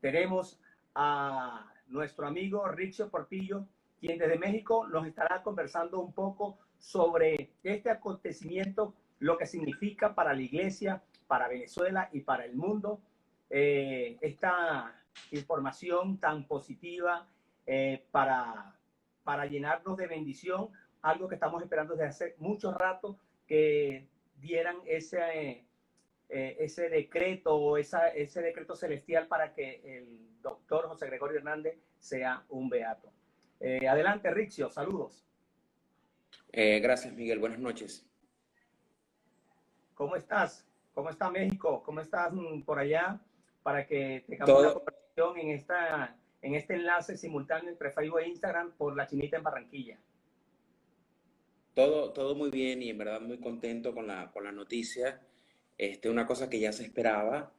tenemos a nuestro amigo Riccio Portillo, quien desde México nos estará conversando un poco sobre este acontecimiento, lo que significa para la iglesia, para Venezuela y para el mundo, esta información tan positiva para llenarnos de bendición, algo que estamos esperando desde hace mucho rato, que dieran ese decreto o ese decreto celestial para que el doctor José Gregorio Hernández sea un beato. Adelante, Riccio, saludos. Gracias, Miguel. Buenas noches. ¿Cómo estás? ¿Cómo está México? ¿Cómo estás por allá? Para que tengamos una conversación en este enlace simultáneo entre Facebook e Instagram por La Chinita en Barranquilla. Todo muy bien y en verdad muy contento con la noticia. Una cosa que ya se esperaba,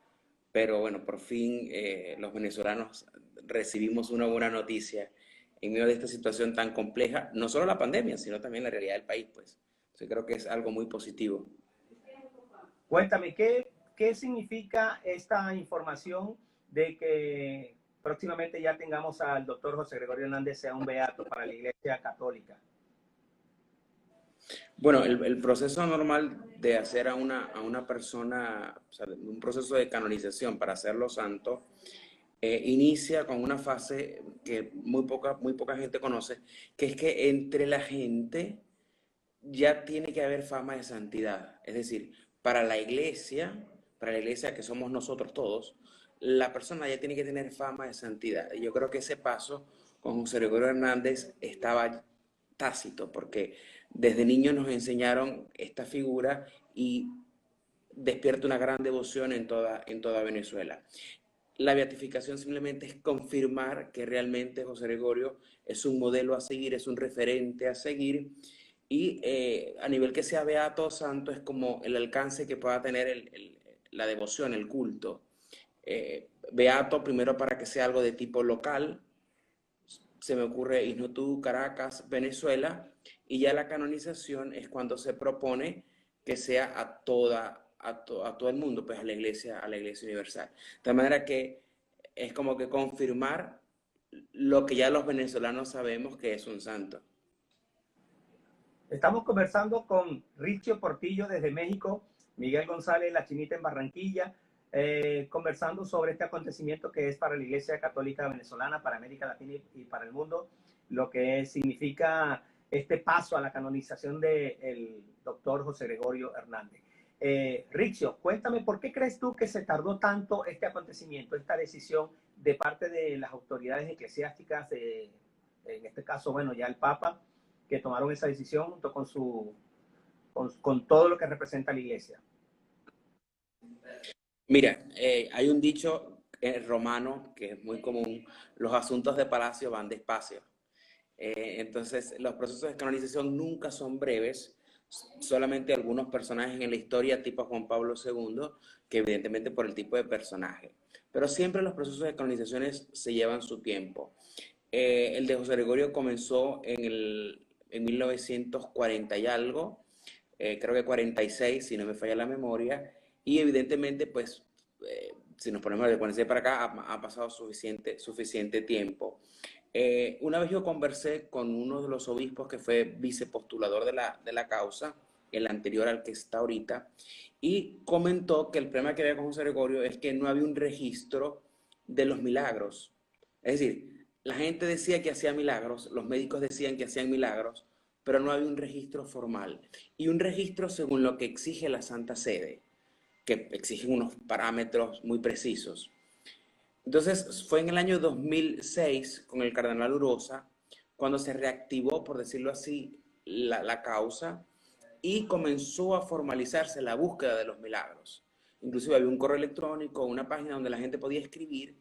pero bueno, por fin los venezolanos recibimos una buena noticia en medio de esta situación tan compleja, no solo la pandemia, sino también la realidad del país, pues. Entonces creo que es algo muy positivo. Cuéntame, ¿qué significa esta información de que próximamente ya tengamos al doctor José Gregorio Hernández sea un beato para la Iglesia Católica? Bueno, el proceso normal de hacer a una persona, o sea, un proceso de canonización para hacerlo santo, inicia con una fase que muy poca gente conoce, que es que entre la gente ya tiene que haber fama de santidad. Es decir, para la iglesia que somos nosotros todos, la persona ya tiene que tener fama de santidad. Y yo creo que ese paso con José Gregorio Hernández estaba tácito, porque desde niños nos enseñaron esta figura y despierta una gran devoción en toda Venezuela. La beatificación simplemente es confirmar que realmente José Gregorio es un modelo a seguir, es un referente a seguir, y a nivel que sea beato o santo es como el alcance que pueda tener la devoción, el culto. Beato primero para que sea algo de tipo local, se me ocurre Isnotú, Caracas, Venezuela, y ya la canonización es cuando se propone que sea a todo el mundo, pues a la iglesia universal. De manera que es como que confirmar lo que ya los venezolanos sabemos que es un santo. Estamos conversando con Riccio Portillo desde México, Miguel González, La Chinita en Barranquilla, conversando sobre este acontecimiento que es para la Iglesia Católica Venezolana, para América Latina y para el mundo, lo que significa este paso a la canonización del doctor José Gregorio Hernández. Riccio, cuéntame, ¿por qué crees tú que se tardó tanto este acontecimiento, esta decisión de parte de las autoridades eclesiásticas, en este caso, bueno, ya el Papa, que tomaron esa decisión junto con todo lo que representa la iglesia? Mira, hay un dicho romano que es muy común: los asuntos de palacio van despacio. Entonces, los procesos de canonización nunca son breves, solamente algunos personajes en la historia, tipo Juan Pablo II, que evidentemente por el tipo de personaje. Pero siempre los procesos de canonizaciones se llevan su tiempo. El de José Gregorio comenzó en 1940 y algo, creo que 46, si no me falla la memoria, y evidentemente, pues, si nos ponemos de 46 para acá, ha pasado suficiente tiempo. Una vez yo conversé con uno de los obispos que fue vicepostulador de la causa, el anterior al que está ahorita, y comentó que el problema que había con José Gregorio es que no había un registro de los milagros. Es decir, la gente decía que hacía milagros, los médicos decían que hacían milagros, pero no había un registro formal. Y un registro según lo que exige la Santa Sede, que exigen unos parámetros muy precisos. Entonces fue en el año 2006 con el cardenal Urosa cuando se reactivó, por decirlo así, la causa, y comenzó a formalizarse la búsqueda de los milagros. Inclusive había un correo electrónico, una página donde la gente podía escribir,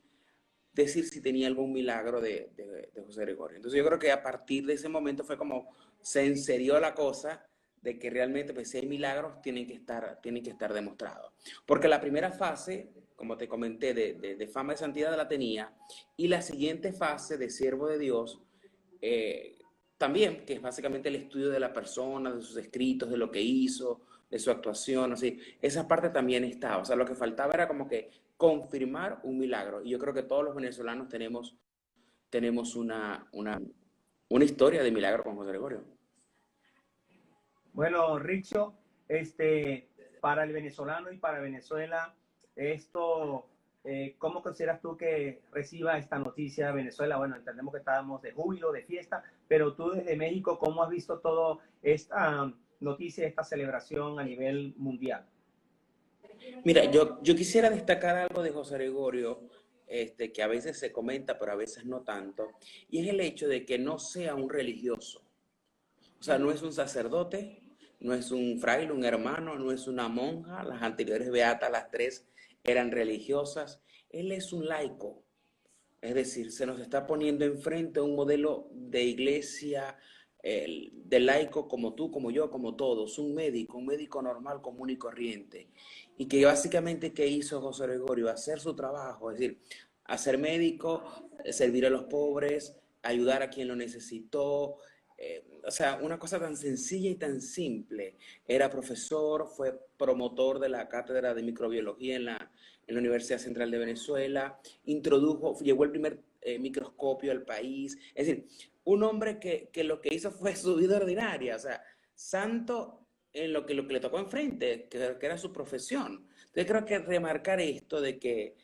decir si tenía algún milagro de José Gregorio. Entonces yo creo que a partir de ese momento fue como se enserió la cosa de que realmente, pues, si hay milagros tienen que estar demostrados. Porque la primera fase, como te comenté, de fama de santidad la tenía, y la siguiente fase de siervo de Dios, también, que es básicamente el estudio de la persona, de sus escritos, de lo que hizo, de su actuación, así, esa parte también estaba. O sea, lo que faltaba era como que confirmar un milagro. Y yo creo que todos los venezolanos tenemos una historia de milagro con José Gregorio. Bueno, Richo, para el venezolano y para Venezuela, esto, ¿cómo consideras tú que reciba esta noticia de Venezuela? Bueno, entendemos que estábamos de júbilo, de fiesta, pero tú desde México, ¿cómo has visto toda esta noticia, esta celebración a nivel mundial? Mira, yo quisiera destacar algo de José Gregorio, que a veces se comenta, pero a veces no tanto, y es el hecho de que no sea un religioso. O sea, no es un sacerdote, no es un fraile, un hermano, no es una monja. Las anteriores beatas, las tres, eran religiosas. Él es un laico. Es decir, se nos está poniendo enfrente un modelo de iglesia, de laico como tú, como yo, como todos, un médico normal, común y corriente. Y que básicamente, ¿qué hizo José Gregorio? Hacer su trabajo, es decir, hacer médico, servir a los pobres, ayudar a quien lo necesitó. O sea, una cosa tan sencilla y tan simple. Era profesor, fue promotor de la cátedra de microbiología en la Universidad Central de Venezuela, llevó el primer microscopio al país. Es decir, un hombre que lo que hizo fue su vida ordinaria, o sea, santo en lo que le tocó enfrente, que era su profesión. Entonces creo que remarcar esto de que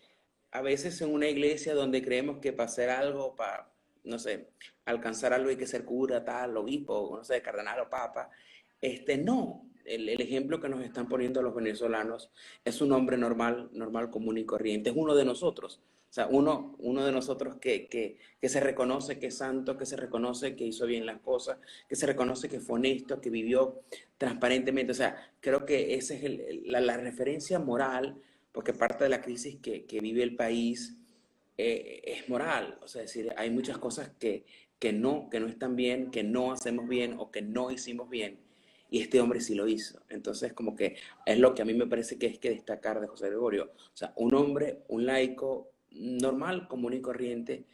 a veces en una iglesia donde creemos que para hacer algo, para, no sé, alcanzar algo hay que ser cura, tal, obispo, no sé, cardenal o papa, no. El ejemplo que nos están poniendo los venezolanos es un hombre normal, común y corriente, es uno de nosotros. O sea, uno de nosotros que se reconoce que es santo, que se reconoce que hizo bien las cosas, que se reconoce que fue honesto, que vivió transparentemente. O sea, creo que esa es la referencia moral, porque parte de la crisis que vive el país es moral. O sea, es decir, hay muchas cosas que no están bien, que no hacemos bien o que no hicimos bien. Y este hombre sí lo hizo. Entonces, como que es lo que a mí me parece que es que destacar de José Gregorio. O sea, un hombre, un laico normal, común y corriente,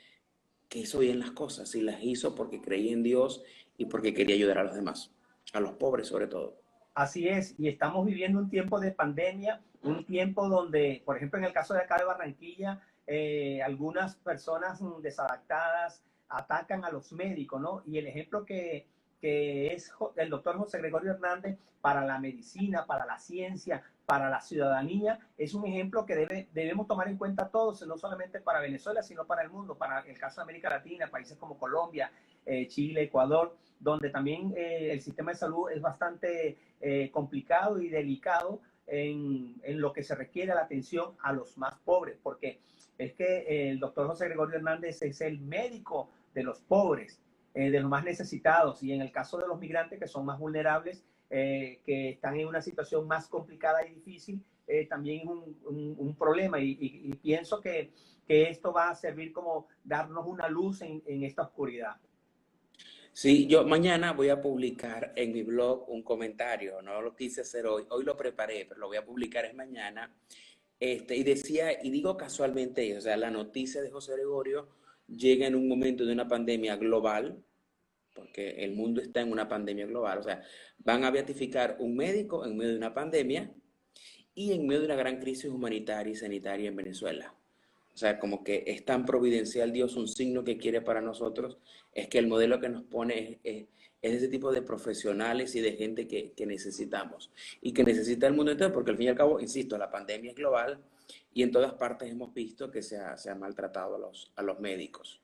que hizo bien las cosas. Y las hizo porque creía en Dios y porque quería ayudar a los demás. A los pobres sobre todo. Así es, y estamos viviendo un tiempo de pandemia, un tiempo donde, por ejemplo, en el caso de acá de Barranquilla, algunas personas desadaptadas atacan a los médicos, ¿no? Y el ejemplo que es el doctor José Gregorio Hernández para la medicina, para la ciencia, para la ciudadanía, es un ejemplo que debemos tomar en cuenta todos, no solamente para Venezuela, sino para el mundo, para el caso de América Latina, países como Colombia, Chile, Ecuador, donde también el sistema de salud es bastante complicado y delicado en lo que se requiere la atención a los más pobres, porque es que el doctor José Gregorio Hernández es el médico de los pobres, de los más necesitados, y en el caso de los migrantes que son más vulnerables, que están en una situación más complicada y difícil, también es un problema, y pienso que esto va a servir como darnos una luz en esta oscuridad. Sí, yo mañana voy a publicar en mi blog un comentario, no lo quise hacer hoy lo preparé, pero lo voy a publicar es mañana. Y decía, y digo casualmente, o sea, la noticia de José Gregorio llega en un momento de una pandemia global, porque el mundo está en una pandemia global, o sea, van a beatificar un médico en medio de una pandemia y en medio de una gran crisis humanitaria y sanitaria en Venezuela. O sea, como que es tan providencial Dios, un signo que quiere para nosotros, es que el modelo que nos pone es ese tipo de profesionales y de gente que necesitamos y que necesita el mundo entero, porque al fin y al cabo, insisto, la pandemia es global y en todas partes hemos visto que se ha maltratado a los médicos.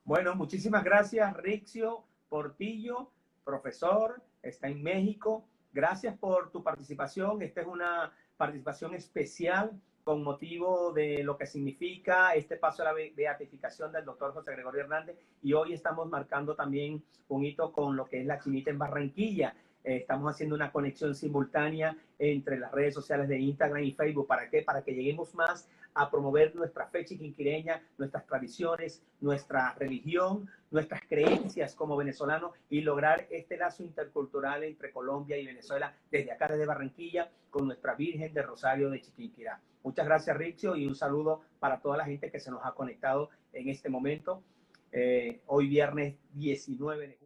Bueno, muchísimas gracias, Rixio Portillo, profesor, está en México. Gracias por tu participación. Esta es una participación especial con motivo de lo que significa este paso a la beatificación del doctor José Gregorio Hernández. Y hoy estamos marcando también un hito con lo que es la Chinita en Barranquilla. Estamos haciendo una conexión simultánea entre las redes sociales de Instagram y Facebook. ¿Para qué? Para que lleguemos más a promover nuestra fe chiquinquireña, nuestras tradiciones, nuestra religión, nuestras creencias como venezolanos y lograr este lazo intercultural entre Colombia y Venezuela desde acá, desde Barranquilla, con nuestra Virgen de Rosario de Chiquinquirá. Muchas gracias, Rixio, y un saludo para toda la gente que se nos ha conectado en este momento, hoy viernes 19 de julio.